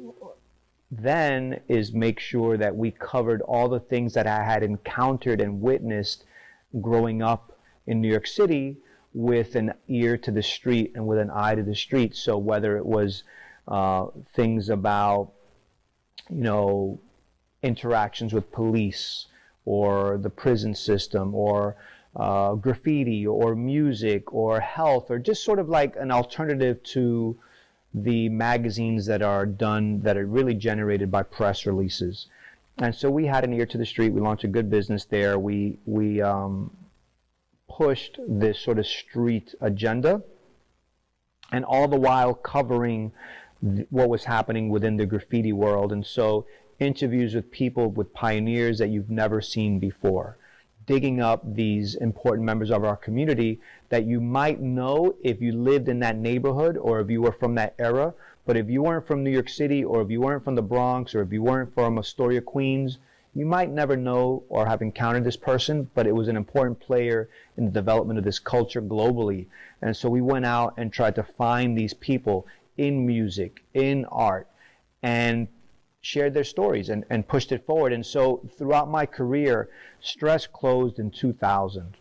then is make sure that we covered all the things that I had encountered and witnessed growing up in New York City, with an ear to the street and with an eye to the street. So whether it was things about, interactions with police or the prison system, or graffiti or music or health, or just sort of like an alternative to the magazines that are really generated by press releases. And so we had an ear to the street. We launched a good business there. We pushed this sort of street agenda, and all the while covering what was happening within the graffiti world. And so interviews with people, with pioneers that you've never seen before, digging up these important members of our community that you might know if you lived in that neighborhood or if you were from that era. But if you weren't from New York City, or if you weren't from the Bronx, or if you weren't from Astoria, Queens, you might never know or have encountered this person, but it was an important player in the development of this culture globally. And so we went out and tried to find these people in music, in art, and shared their stories and pushed it forward. And so throughout my career, Stress closed in 2000.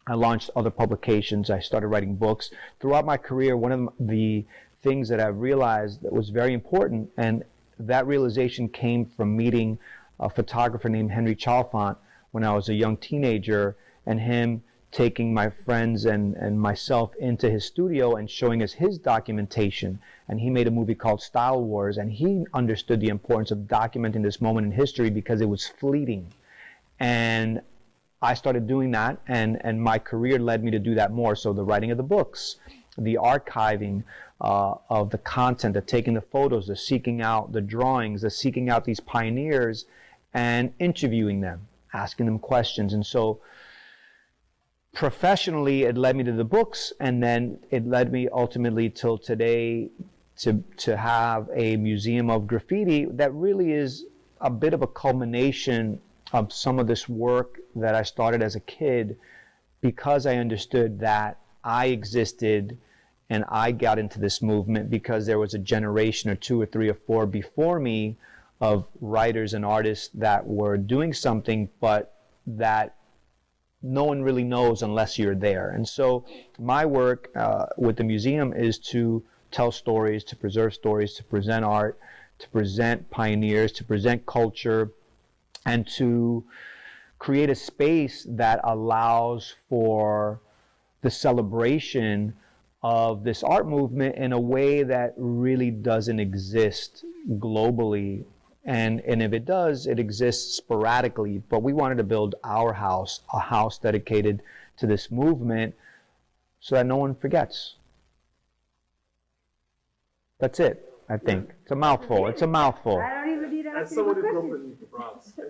I launched other publications. I started writing books. Throughout my career, one of the things that I realized that was very important, and that realization came from meeting a photographer named Henry Chalfant when I was a young teenager, and him taking my friends and myself into his studio and showing us his documentation. And he made a movie called Style Wars, and he understood the importance of documenting this moment in history because it was fleeting. And I started doing that, and my career led me to do that more. So the writing of the books, the archiving of the content, the taking the photos, the seeking out the drawings, the seeking out these pioneers and interviewing them, asking them questions. And so professionally, it led me to the books, and then it led me ultimately till today to have a museum of graffiti that really is a bit of a culmination of some of this work that I started as a kid, because I understood that I existed and I got into this movement because there was a generation or two or three or four before me of writers and artists that were doing something, but that no one really knows unless you're there. And so my work with the museum is to tell stories, to preserve stories, to present art, to present pioneers, to present culture, and to create a space that allows for the celebration of this art movement in a way that really doesn't exist globally. And if it does, it exists sporadically. But we wanted to build our house, a house dedicated to this movement, so that no one forgets. That's it, I think. It's a mouthful. It's a mouthful. As someone who grew up in the Bronx and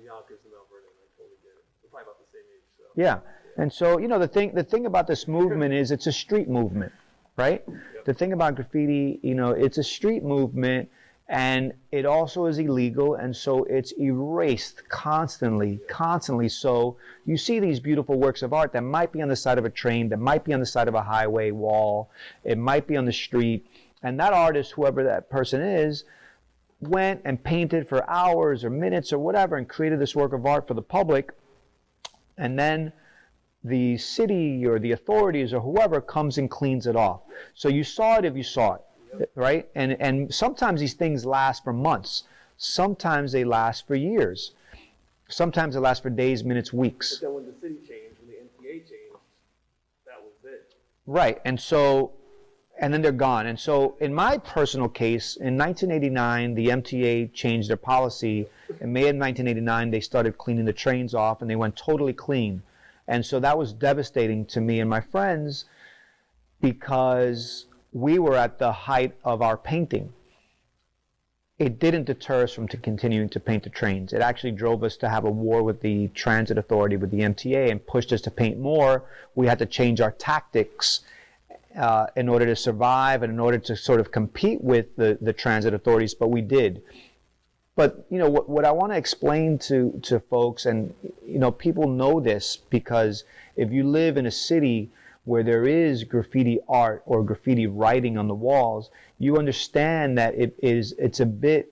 Yonkers and Alberta, I totally get it. We're probably about the same age, so. Yeah, and so, you know, the thing about this movement is it's a street movement, right? Yep. The thing about graffiti, you know, it's a street movement, and it also is illegal, and so it's erased constantly. So you see these beautiful works of art that might be on the side of a train, that might be on the side of a highway wall, it might be on the street, and that artist, whoever that person is, went and painted for hours or minutes or whatever and created this work of art for the public, and then the city or the authorities or whoever comes and cleans it off. So you saw it if you saw it, right? And sometimes these things last for months. Sometimes they last for years. Sometimes they last for days, minutes, weeks. But then when the city changed, when the NTA changed, that was it. Right, and so, and then they're gone. And so in my personal case, in 1989, the MTA changed their policy. In May of 1989, they started cleaning the trains off, and they went totally clean. And so that was devastating to me and my friends, because we were at the height of our painting. It didn't deter us from continuing to paint the trains. It actually drove us to have a war with the transit authority, with the MTA, and pushed us to paint more. We had to change our tactics in order to survive and in order to sort of compete with the transit authorities, but we did. But, you know, what I want to explain to folks, and, you know, people know this, because if you live in a city where there is graffiti art or graffiti writing on the walls, you understand that it's a bit,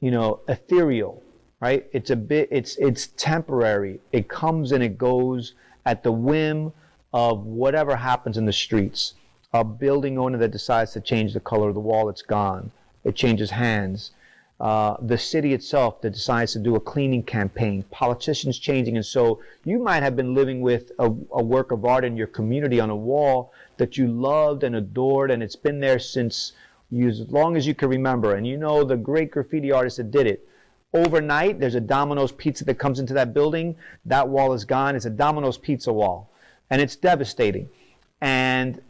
you know, ethereal, right? It's temporary. It comes and it goes at the whim of whatever happens in the streets. A building owner that decides to change the color of the wall, it's gone. It changes hands. The city itself that decides to do a cleaning campaign, politicians changing. And so you might have been living with a work of art in your community on a wall that you loved and adored, and it's been there since as long as you can remember. And you know the great graffiti artist that did it. Overnight, there's a Domino's pizza that comes into that building. That wall is gone. It's a Domino's pizza wall. And it's devastating. And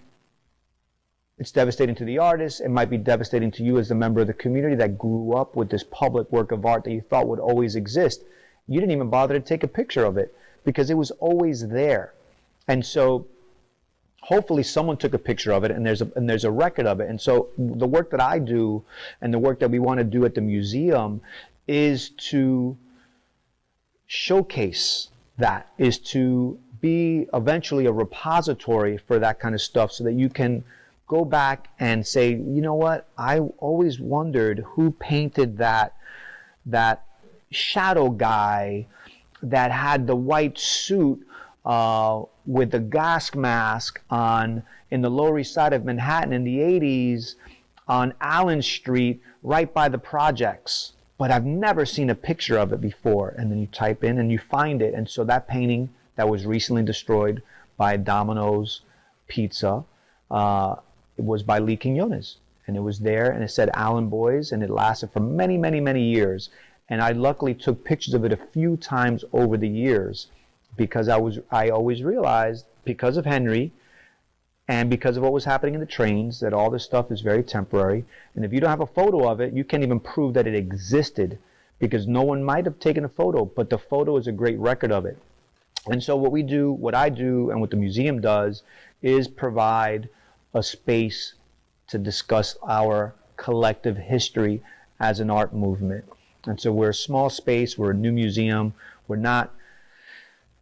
it's devastating to the artist. It might be devastating to you as a member of the community that grew up with this public work of art that you thought would always exist. You didn't even bother to take a picture of it because it was always there. And so hopefully someone took a picture of it, and there's a record of it. And so the work that I do and the work that we want to do at the museum is to showcase that, is to be eventually a repository for that kind of stuff so that you can go back and say, you know what, I always wondered who painted that shadow guy that had the white suit with the gas mask on in the Lower East Side of Manhattan in the 80s on Allen Street right by the projects. But I've never seen a picture of it before. And then you type in and you find it. And so that painting that was recently destroyed by Domino's Pizza, it was by Lee Quiñones. And it was there and it said Allen Boys, and it lasted for many, many, many years. And I luckily took pictures of it a few times over the years because I always realized, because of Henry and because of what was happening in the trains, that all this stuff is very temporary. And if you don't have a photo of it, you can't even prove that it existed because no one might have taken a photo, but the photo is a great record of it. And so what we do, what I do, and what the museum does is provide a space to discuss our collective history as an art movement. And so we're a small space, we're a new museum, we're not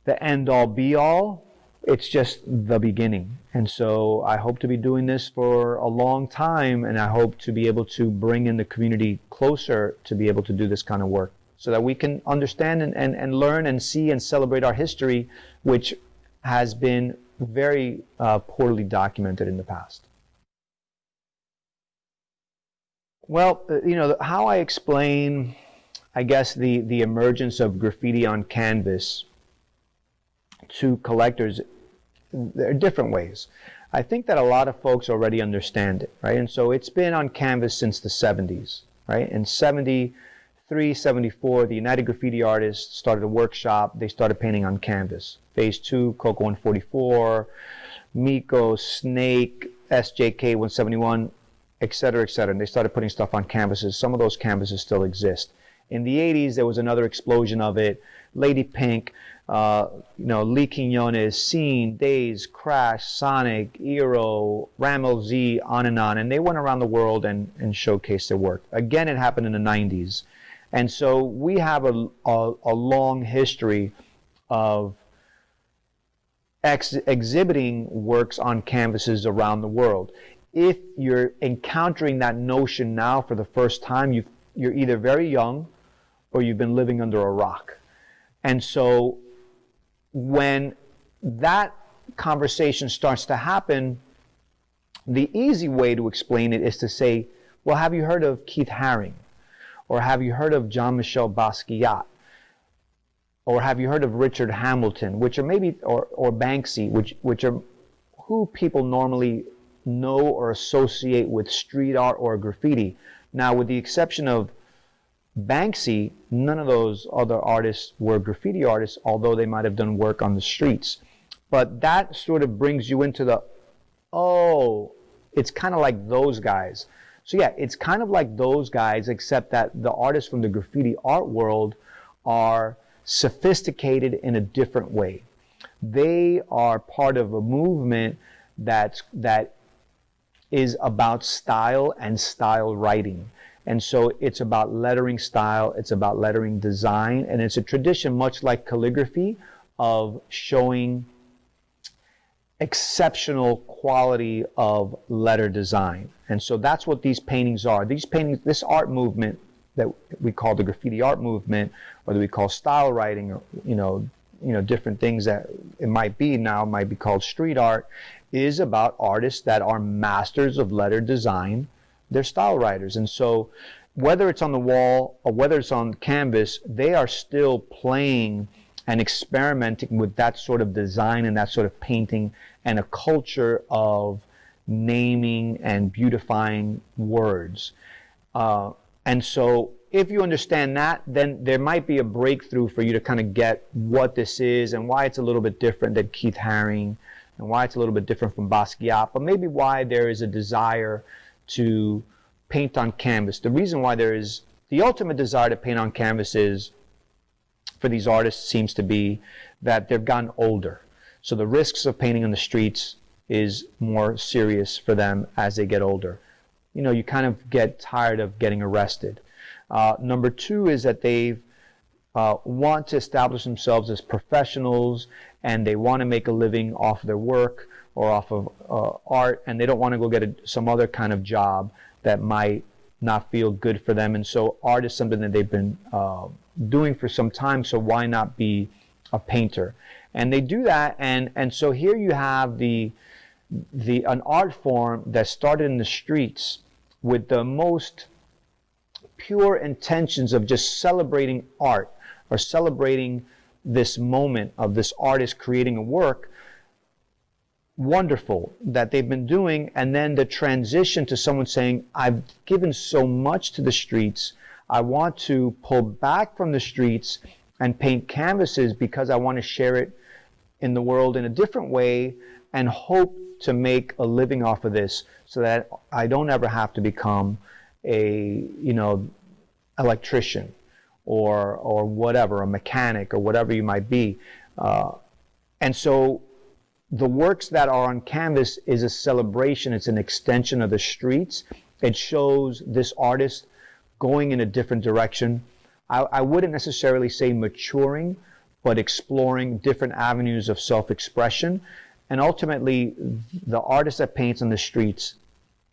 the end-all be-all, it's just the beginning. And so I hope to be doing this for a long time, and I hope to be able to bring in the community closer to be able to do this kind of work so that we can understand and learn and see and celebrate our history, which has been very poorly documented in the past. Well, you know, how I explain, I guess, the emergence of graffiti on canvas to collectors, there are different ways. I think that a lot of folks already understand it, right? And so it's been on canvas since the 70s, right? In 73, 74, the United Graffiti Artists started a workshop. They started painting on canvas. Phase 2, Coco 144, Miko, Snake, SJK 171, et cetera, et cetera. And they started putting stuff on canvases. Some of those canvases still exist. In the 80s, there was another explosion of it. Lady Pink, you know, Lee Quiñones, Scene, Days, Crash, Sonic, Eero, Ramel Z, on. And they went around the world and showcased their work. Again, it happened in the 90s. And so we have a long history of exhibiting works on canvases around the world. If you're encountering that notion now for the first time, you're either very young or you've been living under a rock. And so when that conversation starts to happen, the easy way to explain it is to say, well, have you heard of Keith Haring? Or have you heard of Jean-Michel Basquiat? Or have you heard of Richard Hamilton, which are maybe, or Banksy, which are who people normally know or associate with street art or graffiti. Now, with the exception of Banksy, none of those other artists were graffiti artists, although they might have done work on the streets. But that sort of brings you into the, oh, it's kind of like those guys. So yeah, it's kind of like those guys, except that the artists from the graffiti art world are sophisticated in a different way. They are part of a movement that is about style and style writing. And so it's about lettering style, it's about lettering design, and it's a tradition much like calligraphy of showing exceptional quality of letter design. And so that's what these paintings are. These paintings, this art movement that we call the graffiti art movement, or that we call style writing, or you know, different things that it might be now, might be called street art, is about artists that are masters of letter design. They're style writers. And so whether it's on the wall or whether it's on canvas, they are still playing and experimenting with that sort of design and that sort of painting and a culture of naming and beautifying words. And so if you understand that, then there might be a breakthrough for you to kind of get what this is and why it's a little bit different than Keith Haring and why it's a little bit different from Basquiat, but maybe why there is a desire to paint on canvas. The reason why there is the ultimate desire to paint on canvas is, for these artists, seems to be that they've gotten older. So the risks of painting on the streets is more serious for them as they get older. You know, you kind of get tired of getting arrested. Number two is that they want to establish themselves as professionals, and they want to make a living off their work or off of art, and they don't want to go get some other kind of job that might not feel good for them. And so art is something that they've been doing for some time, so why not be a painter? And they do that, and so here you have an art form that started in the streets with the most pure intentions of just celebrating art, or celebrating this moment of this artist creating a work. Wonderful that they've been doing, and then the transition to someone saying, I've given so much to the streets, I want to pull back from the streets and paint canvases because I want to share it in the world in a different way, and hope to make a living off of this so that I don't ever have to become a electrician or whatever, a mechanic or whatever you might be. And so the works that are on canvas is a celebration. It's an extension of the streets. It shows this artist going in a different direction. I wouldn't necessarily say maturing, but exploring different avenues of self-expression. And ultimately, the artist that paints on the streets,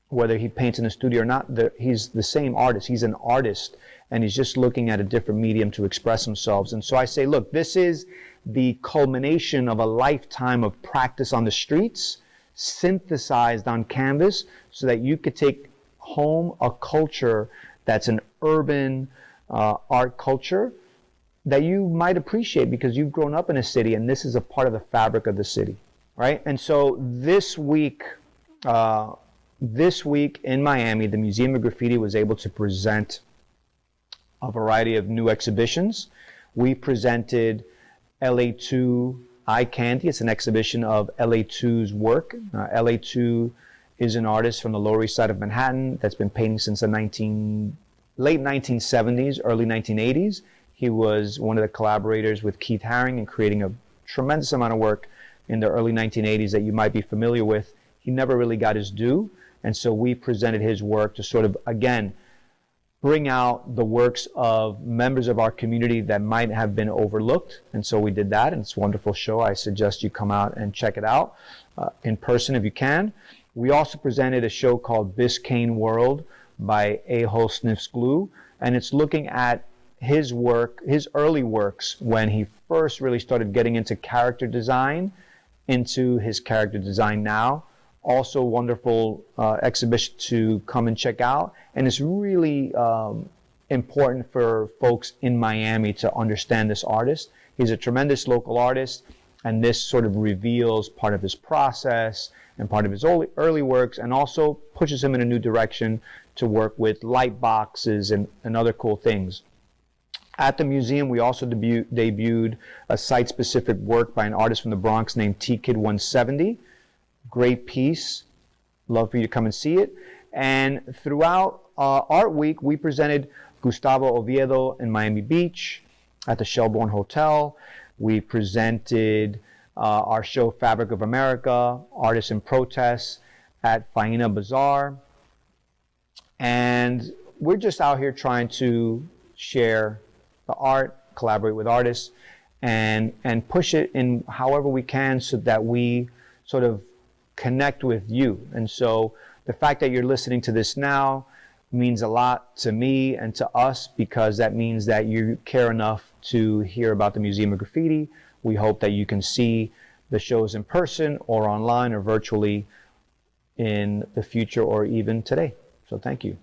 whether he paints in a studio or not, he's the same artist. He's an artist, and he's just looking at a different medium to express himself. And so I say, look, this is the culmination of a lifetime of practice on the streets, synthesized on canvas, so that you could take home a culture that's an urban art culture that you might appreciate because you've grown up in a city, and this is a part of the fabric of the city, right? And so this week in Miami, the Museum of Graffiti was able to present a variety of new exhibitions. We presented LA2 Eye Candy. It's an exhibition of LA2's work. LA2 is an artist from the Lower East Side of Manhattan that's been painting since the late 1970s, early 1980s. He was one of the collaborators with Keith Haring in creating a tremendous amount of work in the early 1980s that you might be familiar with. He never really got his due, and so we presented his work to sort of, again, bring out the works of members of our community that might have been overlooked. And so we did that, and it's a wonderful show. I suggest you come out and check it out in person if you can. We also presented a show called Biscayne World by A-Hole Sniffs Glue, and it's looking at his work, his early works, when he first really started getting into character design, into his character design now. Also wonderful exhibition to come and check out, and it's really important for folks in Miami to understand this artist. He's a tremendous local artist, and this sort of reveals part of his process and part of his early works, and also pushes him in a new direction to work with light boxes and other cool things. At the museum, we also debuted a site-specific work by an artist from the Bronx named T-Kid 170. Great piece. Love for you to come and see it. And throughout Art Week, we presented Gustavo Oviedo in Miami Beach at the Shelbourne Hotel. We presented our show Fabric of America, Artists in Protest at Faina Bazaar. And we're just out here trying to share the art, collaborate with artists, and push it in however we can so that we sort of connect with you. And so the fact that you're listening to this now means a lot to me and to us, because that means that you care enough to hear about the Museum of Graffiti. We hope that you can see the shows in person or online or virtually in the future or even today. So thank you.